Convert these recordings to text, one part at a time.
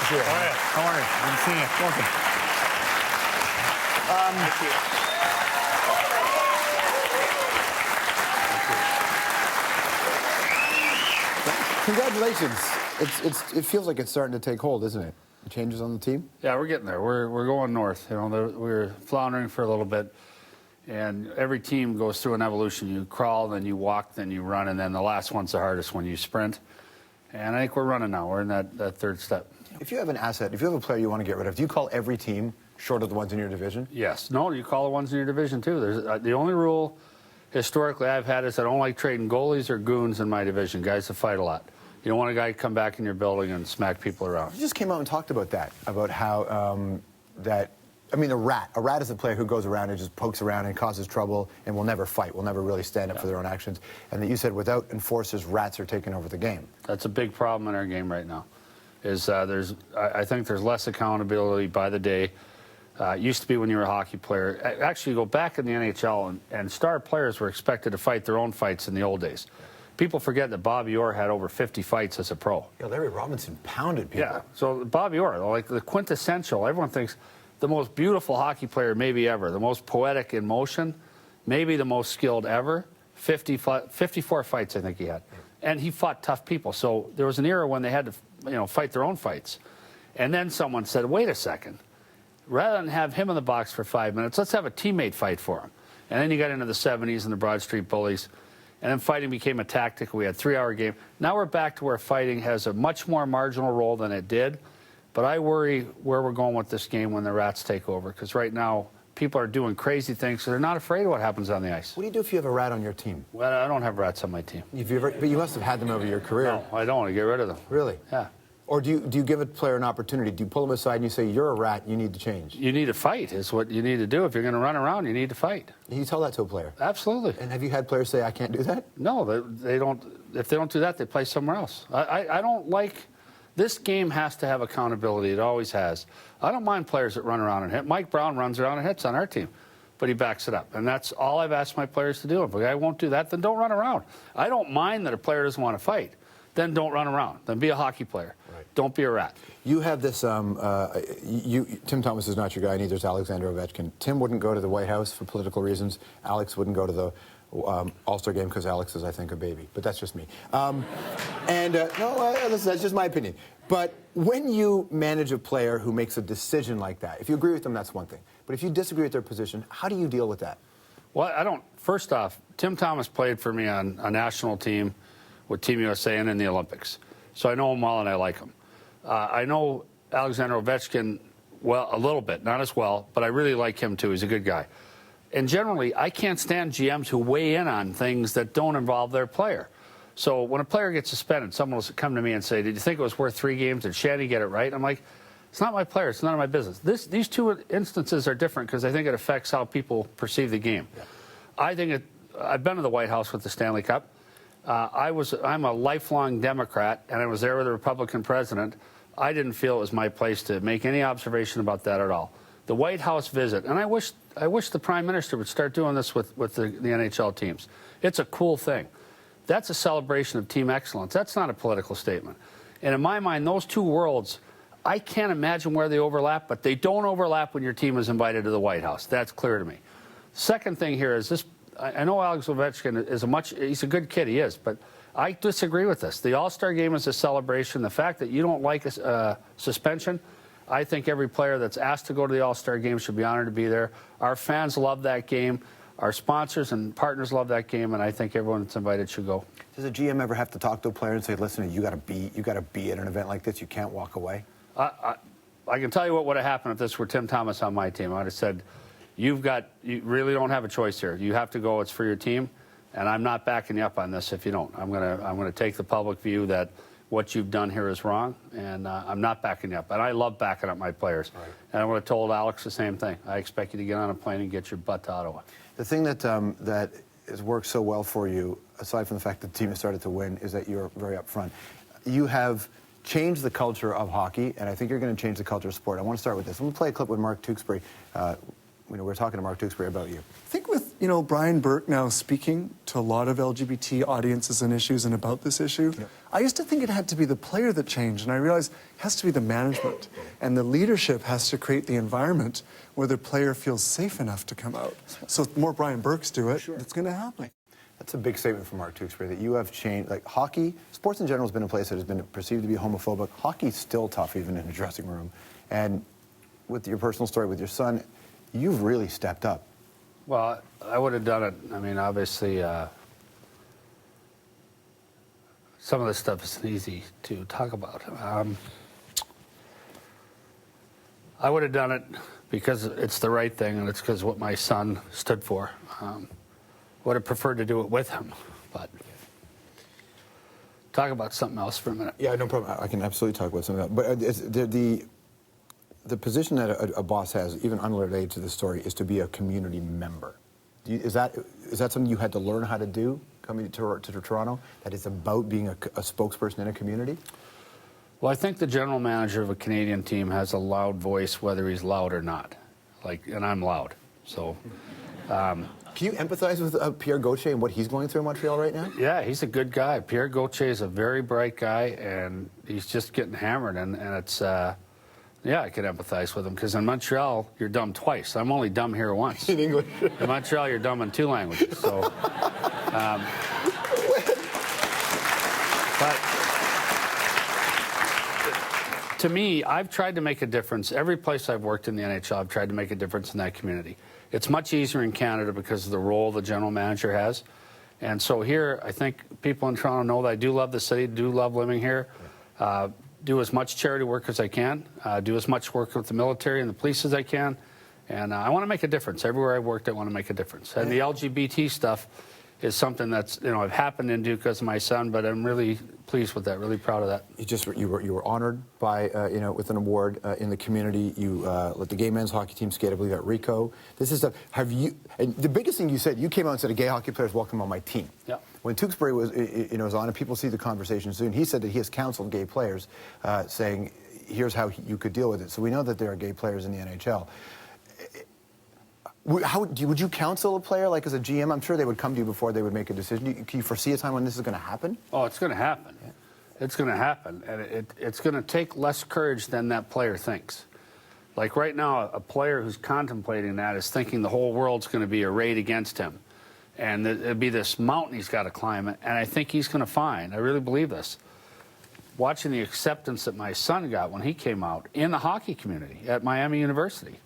see you. How are you? Good to see you. Welcome. Thank you. Congratulations. It feels like it's starting to take hold, isn't it? The changes on the team? Yeah, we're getting there. We're going north. You know, we're floundering for a little bit. And every team goes through an evolution. You crawl, then you walk, then you run, and then the last one's the hardest when you sprint. And I think we're running now. We're in that third step. If you have an asset, if you have a player you want to get rid of, do you call every team short of the ones in your division? Yes. No, you call the ones in your division, too. There's the only rule historically I've had is I don't like trading goalies or goons in my division, guys that fight a lot. You don't want a guy to come back in your building and smack people around. You just came out and talked about that, about how I mean, a rat is a player who goes around and just pokes around and causes trouble and will never fight, will never really stand up for their own actions. And that you said without enforcers, rats are taking over the game. That's a big problem in our game right now. I think there's less accountability by the day. It used to be when you were a hockey player. Actually, go back in the NHL, and star players were expected to fight their own fights in the old days. People forget that Bobby Orr had over 50 fights as a pro. Yeah, Larry Robinson pounded people. Yeah, so Bobby Orr, like the quintessential, everyone thinks the most beautiful hockey player maybe ever, the most poetic in motion, maybe the most skilled ever. 54 fights, I think he had. And he fought tough people. So there was an era when they had to fight their own fights. And then someone said, wait a second. Rather than have him in the box for 5 minutes, let's have a teammate fight for him. And then you got into the 70s and the Broad Street Bullies. And then fighting became a tactic. We had a 3-hour game. Now we're back to where fighting has a much more marginal role than it did. But I worry where we're going with this game when the rats take over. Because right now, people are doing crazy things, so they're not afraid of what happens on the ice. What do you do if you have a rat on your team? Well, I don't have rats on my team. But you must have had them over your career. No, I don't want to get rid of them. Really? Yeah. Or do you give a player an opportunity? Do you pull them aside and you say, you're a rat, you need to change? You need to fight is what you need to do. If you're going to run around, you need to fight. You tell that to a player? Absolutely. And have you had players say, I can't do that? No, they don't. If they don't do that, they play somewhere else. I don't like... This game has to have accountability. It always has. I don't mind players that run around and hit. Mike Brown runs around and hits on our team, but he backs it up. And that's all I've asked my players to do. If a guy won't do that, then don't run around. I don't mind that a player doesn't want to fight. Then don't run around. Then be a hockey player. Right. Don't be a rat. You have this, Tim Thomas is not your guy, neither is Alexander Ovechkin. Tim wouldn't go to the White House for political reasons. Alex wouldn't go to the All-Star game because Alex is, I think, a baby. But that's just me. Listen, that's just my opinion. But when you manage a player who makes a decision like that, if you agree with them, that's one thing. But if you disagree with their position, how do you deal with that? Well, I don't. First off, Tim Thomas played for me on a national team with Team USA and in the Olympics. So I know him well and I like him. I know Alexander Ovechkin well, a little bit, not as well, but I really like him too. He's a good guy. And generally, I can't stand GMs who weigh in on things that don't involve their player. So when a player gets suspended, someone will come to me and say, did you think it was worth 3 games? Did Shanny get it right? I'm like, it's not my player. It's none of my business. These two instances are different because I think it affects how people perceive the game. Yeah. I've been to the White House with the Stanley Cup. I'm a lifelong Democrat, and I was there with a Republican president. I didn't feel it was my place to make any observation about that at all. The White House visit, and I wish the Prime Minister would start doing this with the NHL teams. It's a cool thing. That's a celebration of team excellence. That's not a political statement. And in my mind, those two worlds, I can't imagine where they overlap, but they don't overlap when your team is invited to the White House. That's clear to me. Second thing here is this. I know Alex Ovechkin is he's a good kid, he is, but I disagree with this. The All-Star game is a celebration. The fact that you don't like a suspension, I think every player that's asked to go to the All-Star game should be honored to be there. Our fans love that game. Our sponsors and partners love that game, and I think everyone that's invited should go. Does a GM ever have to talk to a player and say, listen, you got to be at an event like this. You can't walk away? I can tell you what would have happened if this were Tim Thomas on my team. I would have said, you really don't have a choice here. You have to go. It's for your team, and I'm not backing you up on this if you don't. I'm gonna take the public view that what you've done here is wrong, and I'm not backing you up. And I love backing up my players. Right. And I would have told Alex the same thing. I expect you to get on a plane and get your butt to Ottawa. The thing that has worked so well for you, aside from the fact that the team has started to win, is that you're very upfront. You have changed the culture of hockey, and I think you're going to change the culture of sport. I want to start with this. I'm going to play a clip with Mark Tewksbury. We were talking to Mark Tewksbury about you. I think with you know, Brian Burke now speaking to a lot of LGBT audiences and issues and about this issue. Yeah. I used to think it had to be the player that changed, and I realized it has to be the management. And the leadership has to create the environment where the player feels safe enough to come out. So the more Brian Burkes do it, it's going to happen. That's a big statement from Mark Tewksbury, that you have changed. Like hockey, sports in general has been a place that has been perceived to be homophobic. Hockey's still tough, even in a dressing room. And with your personal story with your son, you've really stepped up. Well, I would have done it. I mean, obviously, some of this stuff isn't easy to talk about. I would have done it because it's the right thing, and it's because what my son stood for. Would have preferred to do it with him, but talk about something else for a minute. Yeah, no problem. I can absolutely talk about something else. But the position that a boss has, even unrelated to the story, is to be a community member. Is that something you had to learn how to do coming to Toronto? That it's about being a spokesperson in a community? Well, I think the general manager of a Canadian team has a loud voice, whether he's loud or not. And I'm loud, so. Can you empathize with Pierre Gauthier and what he's going through in Montreal right now? Yeah, he's a good guy. Pierre Gauthier is a very bright guy, and he's just getting hammered. And it's, yeah, I can empathize with him, because in Montreal, you're dumb twice. I'm only dumb here once. In English. In Montreal, you're dumb in 2 languages. So, but to me, I've tried to make a difference. Every place I've worked in the NHL, I've tried to make a difference in that community. It's much easier in Canada because of the role the general manager has. And so here, I think people in Toronto know that I do love the city, do love living here, do as much charity work as I can, do as much work with the military and the police as I can. And I want to make a difference. Everywhere I've worked, I want to make a difference. And the LGBT stuff is something that's, I've happened to do because of my son, but I'm really pleased with that, really proud of that. You were honored by, with an award in the community. You let the gay men's hockey team skate, I believe, at Rico. This is stuff. And the biggest thing you said, you came out and said, a gay hockey player is welcome on my team. Yeah. When Tewksbury was on, and people see the conversation soon, he said that he has counseled gay players, saying, here's how you could deal with it. So we know that there are gay players in the NHL. Would you counsel a player, like as a GM? I'm sure they would come to you before they would make a decision. Can you foresee a time when this is going to happen? Oh, it's going to happen. Yeah. It's going to happen. And it's going to take less courage than that player thinks. Like right now, a player who's contemplating that is thinking the whole world's going to be arrayed against him. And it'll be this mountain he's got to climb. And I think he's going to find, I really believe this, watching the acceptance that my son got when he came out in the hockey community at Miami University.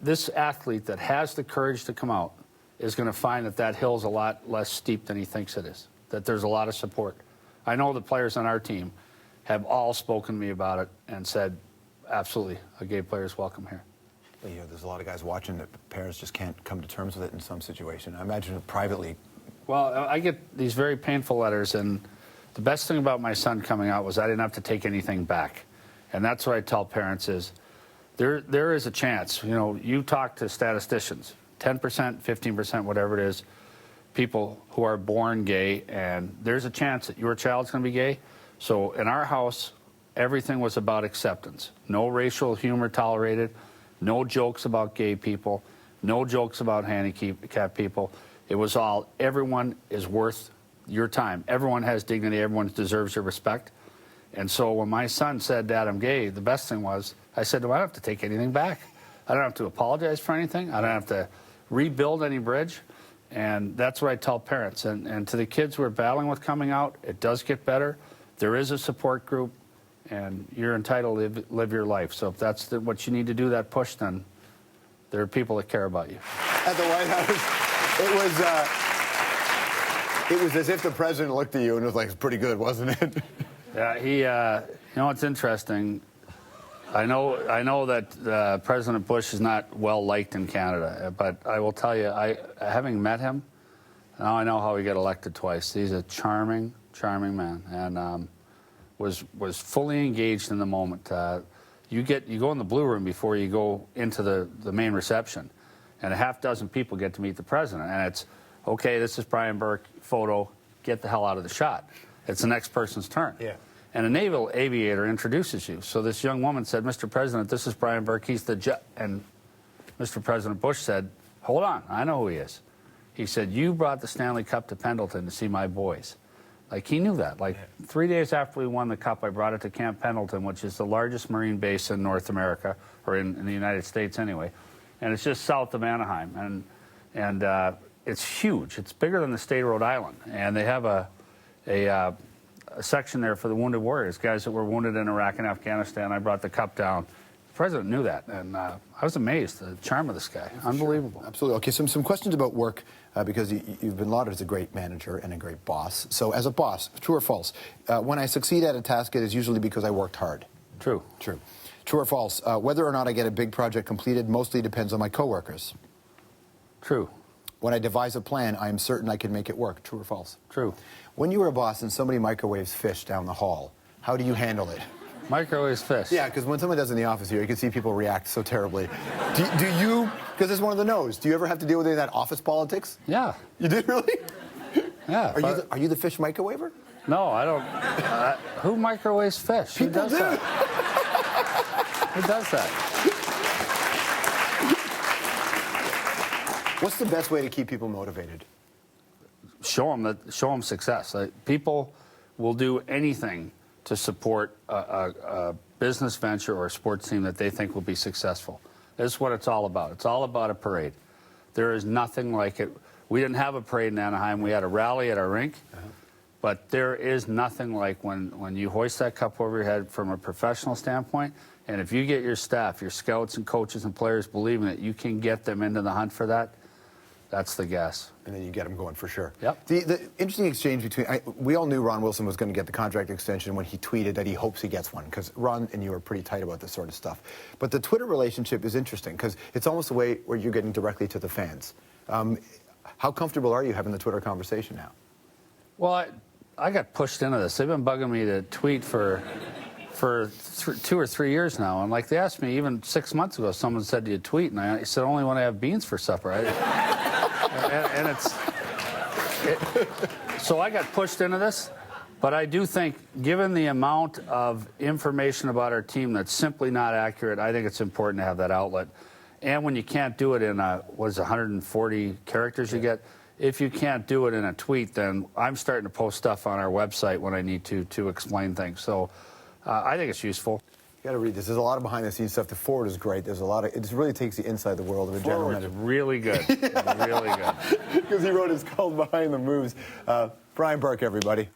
This athlete that has the courage to come out is going to find that hill's a lot less steep than he thinks it is, that there's a lot of support. I know the players on our team have all spoken to me about it and said, absolutely, a gay player is welcome here. But, there's a lot of guys watching that parents just can't come to terms with it in some situation. I imagine privately. Well, I get these very painful letters, and the best thing about my son coming out was I didn't have to take anything back. And that's what I tell parents is, there is a chance. You talk to statisticians, 10%, 15%, whatever it is, people who are born gay, and there's a chance that your child's going to be gay. So in our house, everything was about acceptance. No racial humor tolerated, no jokes about gay people, no jokes about handicapped people. It was all, everyone is worth your time. Everyone has dignity. Everyone deserves your respect. And so when my son said, Dad, I'm gay, the best thing was, I said, I don't have to take anything back. I don't have to apologize for anything. I don't have to rebuild any bridge. And that's what I tell parents. And to the kids who are battling with coming out, it does get better. There is a support group, and you're entitled to live your life. So if that's what you need to do, that push, then there are people that care about you. At the White House, it was as if the president looked at you and was like, it's pretty good, wasn't it? Yeah, it's interesting. I know that President Bush is not well liked in Canada, but I will tell you, having met him, now I know how he got elected twice. He's a charming, charming man, and was fully engaged in the moment. You go in the blue room before you go into the main reception, and a half dozen people get to meet the president, and it's, okay, this is Brian Burke, photo, get the hell out of the shot. It's the next person's turn. Yeah. And a naval aviator introduces you. So this young woman said, Mr. President, this is Brian Burke, he's the and Mr. President Bush said, hold on, I know who he is. He said, you brought the Stanley Cup to Pendleton to see my boys. Like, he knew that. Like, 3 days after we won the Cup, I brought it to Camp Pendleton, which is the largest Marine base in North America, or in the United States anyway. And it's just south of Anaheim. And it's huge. It's bigger than the state of Rhode Island. And they have a section there for the wounded warriors, guys that were wounded in Iraq and Afghanistan. I brought the Cup down. The president knew that, and I was amazed, the charm of this guy. Unbelievable. Sure. Absolutely. Okay, some questions about work, because you've been lauded as a great manager and a great boss. So as a boss, true or false, when I succeed at a task, it is usually because I worked hard. True. True. True or false, whether or not I get a big project completed mostly depends on my coworkers. True. When I devise a plan, I am certain I can make it work. True or false? True. When you were a boss and somebody microwaves fish down the hall, how do you handle it? Microwave fish. Yeah, because when someone does in the office here, you can see people react so terribly. Do you, because it's one of the no's, do you ever have to deal with any of that office politics? Yeah. You did, really? Yeah. Are you the fish microwaver? No, I don't. Who microwaves fish? People Who does do. that? Who does that? What's the best way to keep people motivated? Show them success. People will do anything to support a business venture or a sports team that they think will be successful. This is what it's all about. It's all about a parade. There is nothing like it. We didn't have a parade in Anaheim. We had a rally at our rink. But there is nothing like when you hoist that cup over your head from a professional standpoint, and if you get your staff, your scouts and coaches and players believing that you can get them into the hunt for that, that's the gas. And then you get them going for sure. Yep. The interesting exchange between, we all knew Ron Wilson was going to get the contract extension when he tweeted that he hopes he gets one, because Ron and you are pretty tight about this sort of stuff. But the Twitter relationship is interesting, because it's almost a way where you're getting directly to the fans. How comfortable are you having the Twitter conversation now? Well, I got pushed into this. They've been bugging me to tweet for 2 or 3 years now. And like they asked me even 6 months ago, someone said, do you tweet? And I said, only when I have beans for supper. So I got pushed into this. But I do think, given the amount of information about our team that's simply not accurate, I think it's important to have that outlet. And when you can't do it in 140 characters you get, if you can't do it in a tweet, then I'm starting to post stuff on our website when I need to explain things. So I think it's useful. You got to read this. There's a lot of behind-the-scenes stuff. The forward is great. There's a lot of. It really takes you inside the world of a general manager. Really good. Really good. Because he wrote his called Behind the Moves. Brian Burke, everybody.